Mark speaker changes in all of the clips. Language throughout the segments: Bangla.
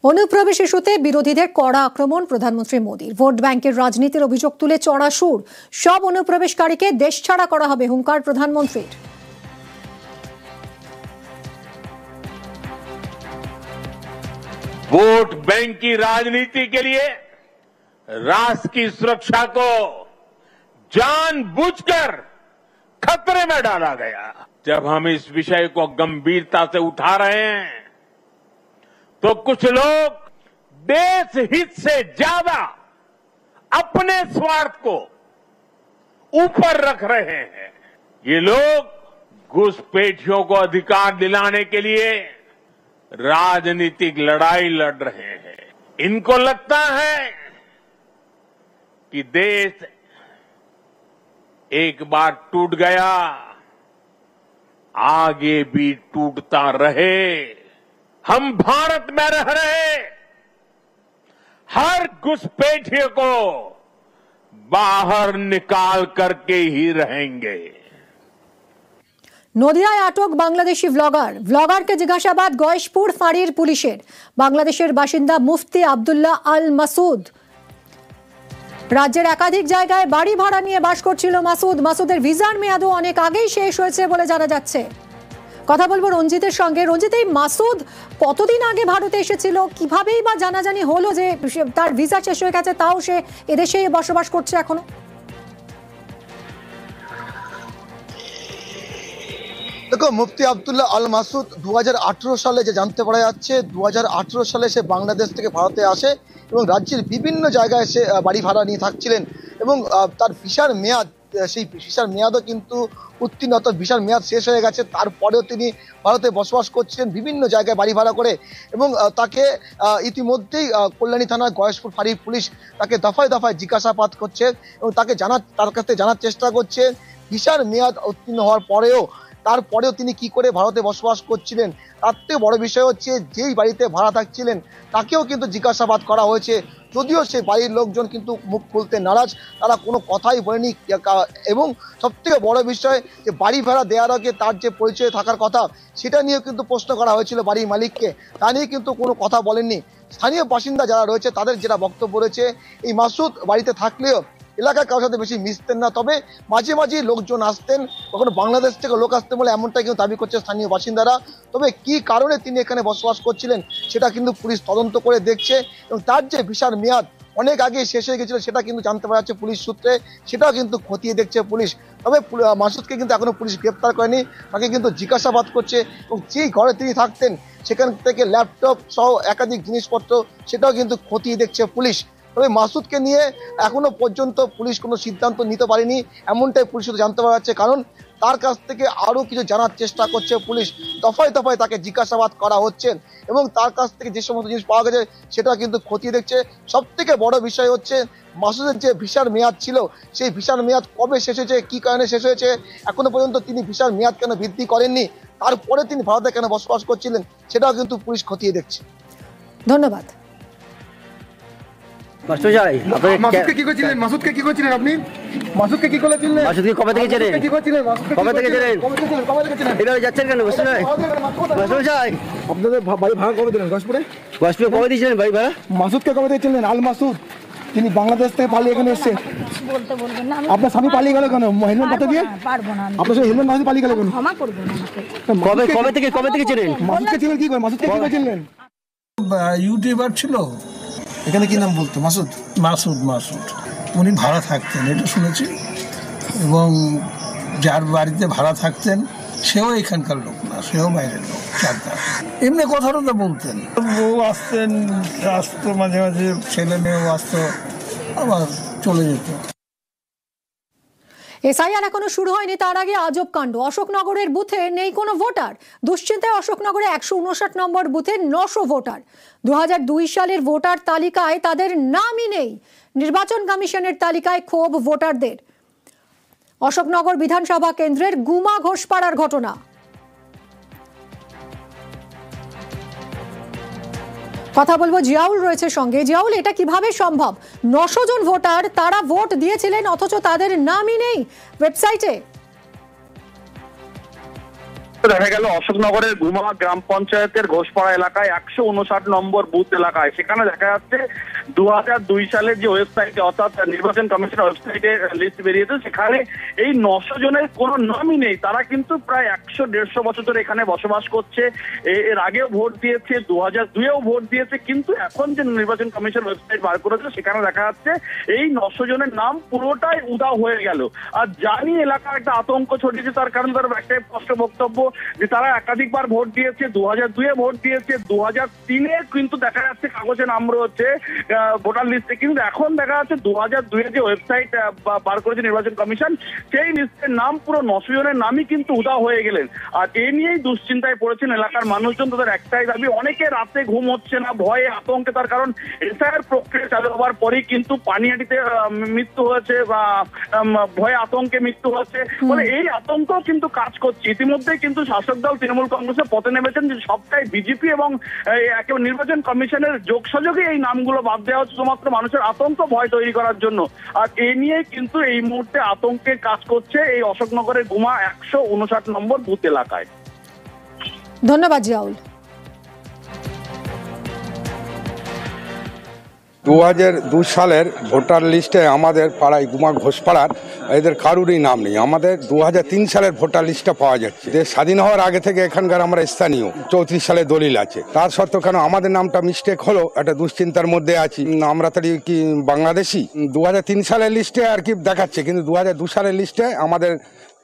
Speaker 1: অনুপ্রবেশ ইস্যুতে বিরোধীদের কড়া আক্রমণ প্রধানমন্ত্রী মোদীর। ভোট ব্যাংকের রাজনীতির অভিযোগ তুলে চড়া সুর। সব অনুপ্রবেশকারীকে দেশছাড়া করা হবে, হুঙ্কার প্রধানমন্ত্রীর।
Speaker 2: वोट बैंक की राजनीति के लिए राष्ट्र की सुरक्षा को जानबूझकर खतरे में डाला गया। जब हम इस विषय को गंभीरता से उठा रहे हैं तो कुछ लोग देश हित से ज्यादा अपने स्वार्थ को ऊपर रख रहे हैं। ये लोग घुसपैठियों को अधिकार दिलाने के लिए राजनीतिक लड़ाई लड़ रहे हैं। इनको लगता है कि देश एक बार टूट गया, आगे भी टूटता रहे। हम भारत में रह रहे हर घुसपैठिए को बाहर निकाल करके ही रहेंगे।
Speaker 1: নদিয়ায় আটক বাংলাদেশি ব্লগারকে জিজ্ঞাসাবাদ গয়েশপুর ফাঁড়ির পুলিশের। বাংলাদেশের বাসিন্দা মুফতি আব্দুল্লাহ আল মাসুদ। রাজ্যের একাধিক জায়গায় বাড়ি ভাড়া নিয়ে বাস করছিল মাসুদের ভিসার মেয়াদও অনেক আগেই শেষ হয়েছে বলে জানা যাচ্ছে। কথা বলবো রঞ্জিতের সঙ্গে। রঞ্জিত, এই মাসুদ কতদিন আগে ভারতে এসেছিল, কিভাবেই বা জানাজানি হলো যে তার ভিসা শেষ হয়ে গেছে, তাও সে এদেশেই বসবাস করছে এখনো?
Speaker 3: দেখো, মুফতি আব্দুল্লাহ আল মাসুদ 2018 সালে যে জানতে পারা যাচ্ছে, 2018 সালে সে বাংলাদেশ থেকে ভারতে আসে এবং রাজ্যের বিভিন্ন জায়গায় সে বাড়ি ভাড়া নিয়ে থাকছিলেন এবং তার ভিসার মেয়াদ, সেই ভিসার মেয়াদও কিন্তু উত্তীর্ণ, অর্থাৎ ভিসার মেয়াদ শেষ হয়ে গেছে। তারপরেও তিনি ভারতে বসবাস করছিলেন বিভিন্ন জায়গায় বাড়ি ভাড়া করে এবং তাকে ইতিমধ্যেই কল্যাণী থানার গয়েশপুর ফাঁড়ির পুলিশ তাকে দফায় দফায় জিজ্ঞাসাবাদ করছে এবং তার কাছ থেকে জানার চেষ্টা করছে ভিসার মেয়াদ উত্তীর্ণ হওয়ার পরেও তারপরেও তিনি কি করে ভারতে বসবাস করছিলেন। তার থেকে বড় বিষয় হচ্ছে যেই বাড়িতে ভাড়া থাকছিলেন তাকেও কিন্তু জিজ্ঞাসাবাদ করা হয়েছে, যদিও সেই বাড়ির লোকজন কিন্তু মুখ খুলতে নারাজ, তারা কোনো কথাই বলেনি। এবং সবথেকে বড় বিষয় যে বাড়ি ভাড়া দেওয়ার আগে তার যে পরিচয় থাকার কথা সেটা নিয়েও কিন্তু প্রশ্ন করা হয়েছিল বাড়ির মালিককে, তা নিয়ে কিন্তু কোনো কথা বলেননি। স্থানীয় বাসিন্দা যারা রয়েছে তাদের যেটা বক্তব্য রয়েছে, এই মাসুদ বাড়িতে থাকলেও এলাকার কারোর সাথে বেশি মিশতেন না, তবে মাঝে মাঝে লোকজন আসতেন, কখনো বাংলাদেশ থেকে লোক আসতেন বলে এমনটাই কিন্তু দাবি করছে স্থানীয় বাসিন্দারা। তবে কি কারণে তিনি এখানে বসবাস করছিলেন সেটা কিন্তু পুলিশ তদন্ত করে দেখছে এবং তার যে ভিসার মেয়াদ অনেক আগে শেষ হয়ে গেছিল সেটা কিন্তু জানতে পারা যাচ্ছে পুলিশ সূত্রে, সেটাও কিন্তু খতিয়ে দেখছে পুলিশ। তবে মাসুদকে কিন্তু এখনো পুলিশ গ্রেপ্তার করেনি, তাকে কিন্তু জিজ্ঞাসাবাদ করছে এবং যেই ঘরে তিনি থাকতেন সেখান থেকে ল্যাপটপ সহ একাধিক জিনিসপত্র সেটাও কিন্তু খতিয়ে দেখছে পুলিশ। তবে মাসুদকে নিয়ে এখনো পর্যন্ত পুলিশ কোনো সিদ্ধান্ত নিতে পারেনি, এমনটাই পুলিশ জানতে পারা যাচ্ছে, কারণ তার কাছ থেকে আরও কিছু জানার চেষ্টা করছে পুলিশ। দফায় দফায় তাকে জিজ্ঞাসাবাদ করা হচ্ছে এবং তার কাছ থেকে যে সমস্ত জিনিস পাওয়া গেছে সেটা কিন্তু খতিয়ে দেখছে। সব থেকে বড় বিষয় হচ্ছে মাসুদের যে ভিসার মেয়াদ ছিল সেই ভিসার মেয়াদ কবে শেষ হয়েছে, কী কারণে শেষ হয়েছে, এখনো পর্যন্ত তিনি ভিসার মেয়াদ কেন বৃদ্ধি করেননি, তারপরে তিনি ভারতে কেন বসবাস করছিলেন সেটাও কিন্তু পুলিশ খতিয়ে দেখছে।
Speaker 1: ধন্যবাদ।
Speaker 4: মাসুদকে কি করছিলেন? মাসুদকে কি করছিলেন আপনি? মাসুদকে কি করেছিলেন? মাসুদকে কবে থেকে চেনেন? কি করছিলেন? কবে থেকে চেনেন? কবে থেকে চেনেন? এটা যাচ্ছেন কেন? বুঝছেন না? মাসুদ ভাই, আপনাদের বাড়ি ভাড়া কবে দিলেন? গয়েশপুরে কবে দিয়েছিলেন বাড়ি ভাড়া? মাসুদকে কবে থেকে চেনেন? আল মাসুদ, তিনি বাংলাদেশ থেকে পালিয়ে এখানে এসেছেন। বলতে বলবেন না, আপনার স্বামী পালিয়ে গেল কেন? হেলমেট পাতা দিয়ে পারবো না। আপনার সাথে হেলমেট না দিয়ে পালিয়ে গেল কেন? ক্ষমা করবেন আমাকে। কবে থেকে চেনেন? মাসুদকে চিনেন কি করে? মাসুদকে কি করে চিনলেন?
Speaker 5: ইউটিউবার ছিল,
Speaker 3: এখানে কি নাম বলতো?
Speaker 5: মাসুদ উনি ভাড়া থাকতেন এটা শুনেছি, এবং যার বাড়িতে ভাড়া থাকতেন সেও এখানকার লোক না, সেও বাইরের লোক। এমনি কথাটা তো বলতেন, বউ আসতো মাঝে মাঝে, ছেলে মেয়েও আসতো, আবার চলে যেত।
Speaker 1: এসআইআর এখনো শুরু হয়নি, তার আগে আজব কাণ্ড। অশোকনগরের বুথে নেই কোনো ভোটার। দুশ্চিন্তায় অশোকনগরে 159 নম্বর বুথে 900 ভোটার। 2002 সালের ভোটার তালিকায় তাদের নামই নেই। নির্বাচন কমিশনের তালিকায় ক্ষোভ ভোটারদের। অশোকনগর বিধানসভা কেন্দ্রের গুমা ঘোষপাড়ার ঘটনা। কথা বলবো, জিয়াউল রয়েছে সঙ্গে। জিয়াউল, এটা কিভাবে সম্ভব? 900 জন ভোটার, তারা ভোট দিয়েছিলেন অথচ তাদের নামই নেই ওয়েবসাইটে।
Speaker 6: দেখা গেল অশোকনগরের গুমা গ্রাম পঞ্চায়েতের ঘোষপাড়া এলাকায় 159 নম্বর বুথ এলাকায় সেখানে দেখা যাচ্ছে 2002 সালের যে ওয়েবসাইটে অর্থাৎ নির্বাচন কমিশনের ওয়েবসাইটে লিস্ট বেরিয়েছে সেখানে এই 900 জনের কোনো নামই নেই। তারা কিন্তু প্রায় 100-150 বছর ধরে এখানে বসবাস করছে, এর আগেও ভোট দিয়েছে, 2002-এও ভোট দিয়েছে, কিন্তু এখন যে নির্বাচন কমিশন ওয়েবসাইট বার করেছে সেখানে দেখা যাচ্ছে এই 900 জনের নাম পুরোটাই উধাও হয়ে গেল। আর জানি এলাকার একটা আতঙ্ক ছড়িয়েছে, তার কারণ তার একটাই স্পষ্ট বক্তব্য যে তারা একাধিকবার ভোট দিয়েছে, 2002-এ ভোট দিয়েছে, 2003-এ কিন্তু দেখা যাচ্ছে কাগজে নাম রয়েছে ভোটার লিস্টে, কিন্তু এখন দেখা যাচ্ছে 2002-এ যে ওয়েবসাইট বার করেছে নির্বাচন কমিশন সেই লিস্টের নাম পুরো 900 জনের নামই কিন্তু উধাও হয়ে গেলেন। আর এ নিয়েই দুশ্চিন্তায় পড়েছেন এলাকার মানুষজন। তাদের একটাই দাবি, অনেকে রাতে ঘুম হচ্ছে না ভয়ে আতঙ্কে, তার কারণ এসআইআর প্রক্রিয়া চালু হওয়ার পরেই কিন্তু পানিহাটিতে মৃত্যু হয়েছে বা ভয়ে আতঙ্কে মৃত্যু হচ্ছে, বলে এই আতঙ্ক কিন্তু কাজ করছে। ইতিমধ্যে কিন্তু শাসক দল তৃণমূল কংগ্রেসের পথে নেমেছেন যে সবটাই বিজেপি এবং একেবারে নির্বাচন কমিশনের যোগসাযোগে এই নামগুলো বাদ দেওয়া হচ্ছে শুধুমাত্র মানুষের আতঙ্ক ভয় তৈরি করার জন্য। আর এ নিয়ে কিন্তু এই মুহূর্তে আতঙ্কের কাজ করছে এই অশোকনগরের গুমা 159 নম্বর বুথ এলাকায়।
Speaker 1: ধন্যবাদ জিয়াউল।
Speaker 7: 2002 সালের ভোটার লিস্টে আমাদের পাড়ায় গুমা ঘোষপাড়ার এদের কারুরই নাম নেই। আমাদের 2003 সালের ভোটার লিস্টটা পাওয়া যাচ্ছে। দেশ স্বাধীন হওয়ার আগে থেকে এখানকার আমরা স্থানীয়, 34 সালে দলিল আছে। তার সত্ত্বেও কেন আমাদের নামটা মিস্টেক হলো, একটা দুশ্চিন্তার মধ্যে আছি। আমরা তাহলে কি বাংলাদেশি? 2003 সালের লিস্টে আর কি দেখাচ্ছে, কিন্তু 2002 সালের লিস্টে আমাদের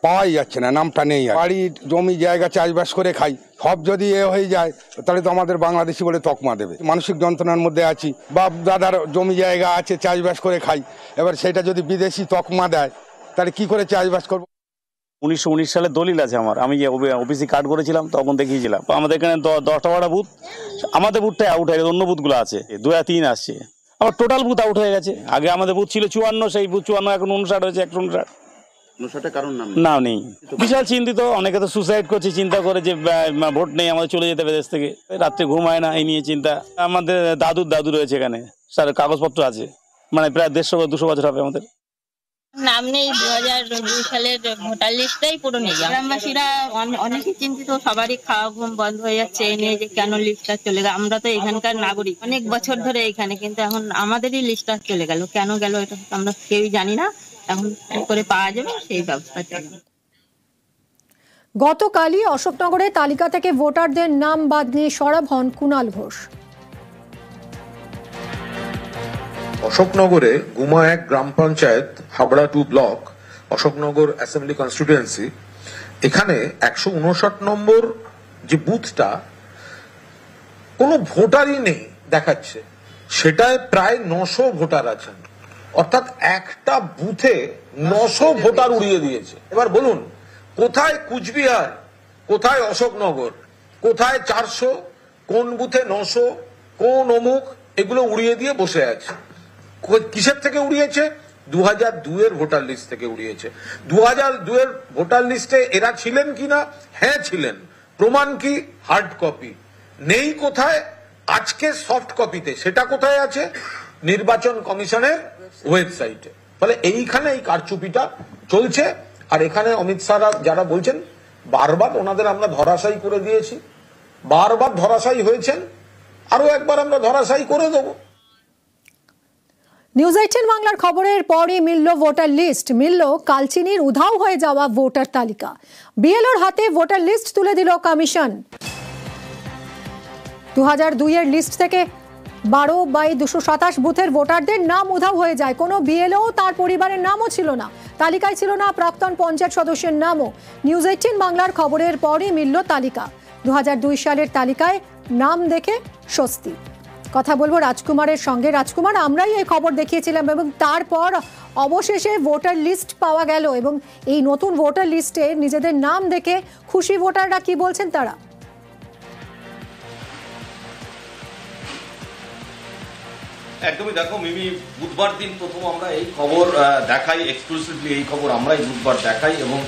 Speaker 7: পাওয়াই যাচ্ছে না, নামটা নেই। বাড়ির জমি জায়গা চাষবাস করে খাই, সব যদি এ হয়ে যায় তাহলে তো আমাদের বাংলাদেশি বলে তকমা দেবে। মানসিক যন্ত্রণার মধ্যে আছি। বাপ দাদার জমি জায়গা আছে, চাষবাস করে খাই, এবার সেটা যদি বিদেশি তকমা দেয় তাহলে কি করে চাষবাস করবো?
Speaker 8: 1919 সালে দলিল আছে আমার, আমি যে ওবিসি কার্ড করেছিলাম তখন দেখিয়েছিলাম। আমাদের এখানে 10টা বুথ, আমাদের বুথটাই আউট হয়ে গেছে, অন্য বুথগুলো আছে 2 আর 3 আসছে, আবার টোটাল বুথ আউট হয়ে গেছে। আগে আমাদের বুথ ছিল 54, সেই বুথ 54 এখন 59 হয়েছে, 159 নাম নেই। বিশাল চিন্তিত, অনেকে তো সুসাইড করছে চিন্তা করে যে ভোট নেই, আমাদের চলে যেতে হবে দেশ থেকে, রাত্রে ঘুমায় না এই নিয়ে চিন্তা। আমাদের দাদু রয়েছে এখানে, স্যার কাগজপত্র আছে, মানে প্রায় 150-200 বছর হবে আমাদের।
Speaker 9: নাম নেই, 2002 সালের ভোটার লিস্টটাই পুরো নেই। গ্রামবাসীরা অনেকে চিন্তিত, সবারই খাওয়া ঘুম বন্ধ হয়ে যাচ্ছে এই নিয়ে যে কেন লিস্টটা চলে গেল। আমরা তো এখানকার নাগরিক, অনেক বছর ধরে এখানে, কিন্তু এখন আমাদেরই লিস্টটা চলে গেল, কেন গেল এটা আমরা কেউই জানি না। এখন কি করে পাওয়া যাবে সেই ব্যবস্থা চলে।
Speaker 1: গতকালই অশোকনগরে তালিকা থেকে ভোটারদের নাম বাদ নিয়ে সরব হন কুণাল ঘোষ।
Speaker 10: অশোকনগরে গুমা 1 গ্রাম panchayat, Habra 2 block, Ashoknagar assembly constituency, এখানে 159 নম্বর যে বুথটা কোনো ভোটারই নেই দেখাচ্ছে, সেটায় প্রায় 900 ভোটার আছেন। অর্থাৎ একটা বুথে 900 ভোটার উড়িয়ে দিয়েছে। এবার বলুন, কোথায় কুচবিহার, কোথায় অশোকনগর, কোথায় 400, কোন বুথে 900, কোন অমুক, এগুলো উড়িয়ে দিয়ে বসে আছে। কিসের থেকে উড়িয়েছে? 2002-এর ভোটার লিস্ট থেকে উড়িয়েছে। 2002-এর ভোটার লিস্টে এরা ছিলেন কিনা? হ্যাঁ ছিলেন। প্রমাণ কি? Hard copy. নেই কোথায়? আজকে সফট কপিতে। সেটা কোথায় আছে? নির্বাচন কমিশনের ওয়েবসাইটে। ফলে এইখানে এই কারচুপিটা চলছে। আর এখানে অমিত শাহ যারা বলছেন, বারবার ওনাদের আমরা ধরাশায়ী করে দিয়েছি, বারবার ধরাশায়ী হয়েছেন, আরো একবার আমরা ধরাশায়ী করে দেবো।
Speaker 1: নিউজ 18 বাংলার খবরের পরই মিলল ভোটার লিস্ট, মিলল কালচিনির উধাও হয়ে যাওয়া ভোটার তালিকা। বিএলওর হাতে ভোটার লিস্ট তুলে দিল কমিশন। 2002-এর লিস্ট থেকে 12/227 বুথের ভোটারদের নাম উধাও হয়ে যায়। কোনো বিএলও তার পরিবারের নামও ছিল না, তালিকায় ছিল না প্রাক্তন পঞ্চায়েত সদস্যের নামও। নিউজ 18 বাংলার খবরের পরই মিলল তালিকা। 2002 সালের তালিকায় নাম দেখে স্বস্তি। কথা বলবো রাজকুমারের সঙ্গে। রাজকুমার, আমরাই এই খবর দেখিয়েছিলাম এবং তারপর অবশেষে ভোটার লিস্ট পাওয়া গেল এবং এই নতুন ভোটার লিস্টে নিজেদের নাম দেখে খুশি ভোটাররা, কি বলছেন তারা?
Speaker 11: একদমই, দেখো মিমি, বুধবার দিন প্রথম আমরা এই খবর দেখাই, এক্সক্লুসিভলি এই খবর আমরাই বুধবার দেখাই এবং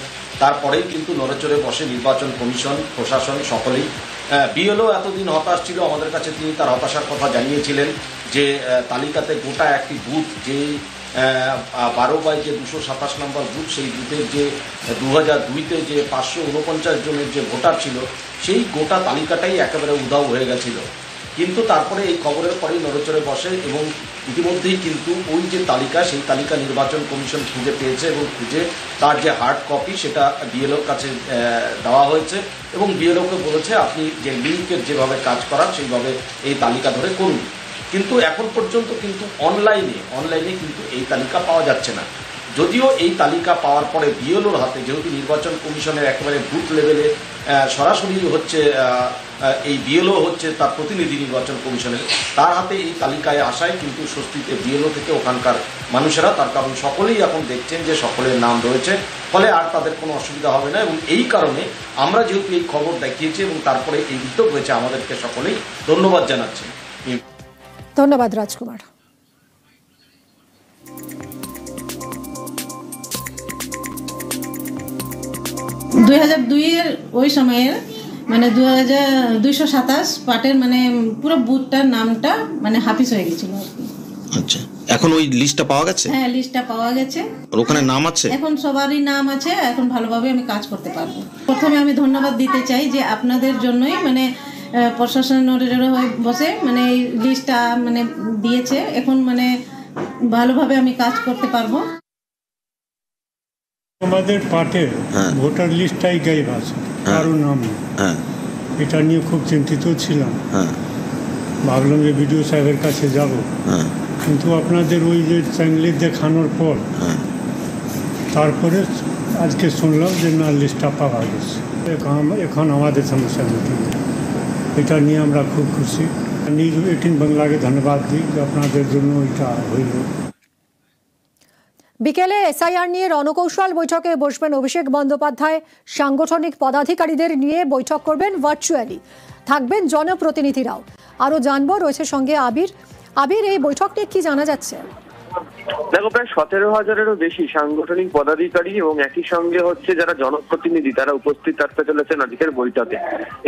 Speaker 11: তারপরেই কিন্তু নড়েচড়ে বসে নির্বাচন কমিশন, প্রশাসন সকলেই। বিএলও এতদিন হতাশ ছিল আমাদের কাছে, তিনি তার হতাশার কথা জানিয়েছিলেন যে তালিকাতে গোটা একটি বুথ যে 12 যে 227 নম্বর বুথ, সেই বুথের যে 2002-তে যে 549 জনের যে ভোটার ছিল, সেই গোটা তালিকাটাই একেবারে উধাও হয়ে গেছিল। কিন্তু তারপরে এই খবরের পরেই নড়েচড়ে বসে এবং ইতিমধ্যেই কিন্তু ওই যে তালিকা, সেই তালিকা নির্বাচন কমিশন খুঁজে পেয়েছে এবং খুঁজে তার যে হার্ড কপি সেটা বিএলওর কাছে দেওয়া হয়েছে এবং বিএলওকে বলেছে আপনি যে লিঙ্কের যেভাবে কাজ করার সেইভাবে এই তালিকা ধরে করুন। কিন্তু এখন পর্যন্ত কিন্তু অনলাইনে কিন্তু এই তালিকা পাওয়া যাচ্ছে না। যদিও এই তালিকা পাওয়ার পরে বিএলওর হাতে, যেহেতু নির্বাচন কমিশনের একেবারে বুথ লেভেলে সরাসরি হচ্ছে এই বিএলও হচ্ছে তার প্রতিনিধি নির্বাচন কমিশনের, তার হাতে এই তালিকায় আসায় কিন্তু স্বস্তিতে বিএলও থেকে ওখানকার মানুষেরা, তার কারণ সকলেই এখন দেখছেন যে সকলের নাম রয়েছে, ফলে আর তাদের কোনো অসুবিধা হবে না। এবং এই কারণে আমরা যেহেতু এই খবর দেখিয়েছি এবং তারপরে এই উদ্যোগ হয়েছে, আমাদেরকে সকলেই ধন্যবাদ জানাচ্ছি।
Speaker 1: ধন্যবাদ রাজকুমার।
Speaker 12: 2002-এর ওই সময়ের মানে 2227 পার্টের মানে পুরো বুথটার নামটা মানে হাফিজ হয়ে গেছিল।
Speaker 13: আচ্ছা, এখন ওই লিস্টটা পাওয়া গেছে?
Speaker 12: হ্যাঁ, লিস্টটা পাওয়া গেছে।
Speaker 13: আর ওখানে নাম আছে?
Speaker 12: এখন সবারই নাম আছে, এখন ভালোভাবে আমি কাজ করতে পারবো। প্রথমে আমি ধন্যবাদ দিতে চাই যে আপনাদের জন্যই মানে প্রশাসনের হয়ে বসে মানে এই লিস্টটা মানে দিয়েছে, এখন মানে ভালোভাবে আমি কাজ করতে পারবো।
Speaker 14: আমাদের পার্টির ভোটার লিস্টটাই গায়েব আছে, কারো নাম নেই। এটা নিয়ে খুব চিন্তিত ছিলাম, ভাবলাম যে বিডিও সাহেবের কাছে যাব, কিন্তু আপনাদের ওই যে চ্যানেল দেখানোর পর তারপরে আজকে শুনলাম যে না, লিস্টটা পাওয়া গেছে। এখন আমাদের সমস্যা মিটে, এটা নিয়ে আমরা খুব খুশি। নিউজ 18 বাংলাকে ধন্যবাদ দিই যে আপনাদের জন্য এটা হইল।
Speaker 1: বিকেলে এসআইআর নিয়ে রণকৌশল বৈঠকে বসবেন অভিষেক বন্দ্যোপাধ্যায়। সাংগঠনিক পদাধিকারীদের নিয়ে বৈঠক করবেন ভার্চুয়ালি, থাকবেন জনপ্রতিনিধিরাও। আরও জানবো, রয়েছে সঙ্গে আবির, এই বৈঠক নিয়ে কি জানা যাচ্ছে?
Speaker 15: দেখো, প্রায় 17,000-এরও বেশি সাংগঠনিক পদাধিকারী এবং একই সঙ্গে হচ্ছে যারা জনপ্রতিনিধি তারা উপস্থিত থাকতে চলেছেন আজকের বৈঠকে।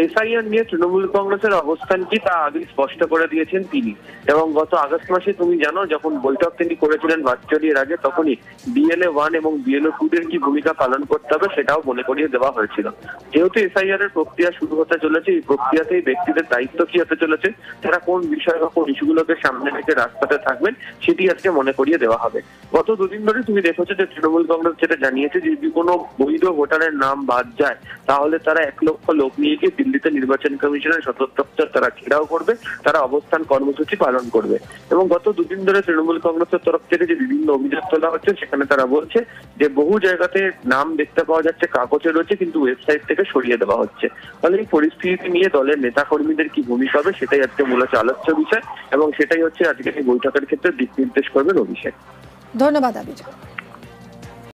Speaker 15: এসআইআর নিয়ে তৃণমূল কংগ্রেসের অবস্থান কি তা আগে স্পষ্ট করে দিয়েছেন তিনি, এবং গত আগস্ট মাসে তুমি জানো যখন বৈঠক তিনি করেছিলেন ভার্চুয়ালি এর আগে, তখনই বিএলএ 1 এবং বিএলএ 2 এর কি ভূমিকা পালন করতে হবে সেটাও মনে করিয়ে দেওয়া হয়েছিল। যেহেতু এসআইআর এর প্রক্রিয়া শুরু হতে চলেছে, এই প্রক্রিয়াতেই ব্যক্তিদের দায়িত্ব কি হতে চলেছে, তারা কোন বিষয় বা কোন ইস্যুগুলোকে সামনে রেখে রাস্তাতে থাকবেন, সেটি আজকে মনে করিয়ে দেওয়া হবে। গত দুদিন ধরে তুমি দেখেছো যে তৃণমূল কংগ্রেস যেটা জানিয়েছে যে যদি কোনো বৈধ ভোটারের নাম বাদ যায় তাহলে তারা 1 লক্ষ লোক নিয়ে গিয়ে দিল্লিতে নির্বাচন কমিশনের সদর দপ্তর তারা ঘেরাও করবে, তারা অবস্থান কর্মসূচি পালন করবে। এবং গত দুদিন ধরে তৃণমূল কংগ্রেসের তরফ থেকে যে বিভিন্ন অভিযোগ তোলা হচ্ছে, সেখানে তারা বলছে যে বহু জায়গাতে নাম দেখতে পাওয়া যাচ্ছে কাগজে রয়েছে কিন্তু ওয়েবসাইট থেকে সরিয়ে দেওয়া হচ্ছে। ফলে এই পরিস্থিতি নিয়ে দলের নেতা কর্মীদের কি ভূমিকা হবে সেটাই আজকে মূলত আলোচ্য বিষয়, এবং সেটাই হচ্ছে আজকে এই বৈঠকের ক্ষেত্রে দিক নির্দেশ করবেন অভিষেক।
Speaker 1: ধন্যবাদ আবির।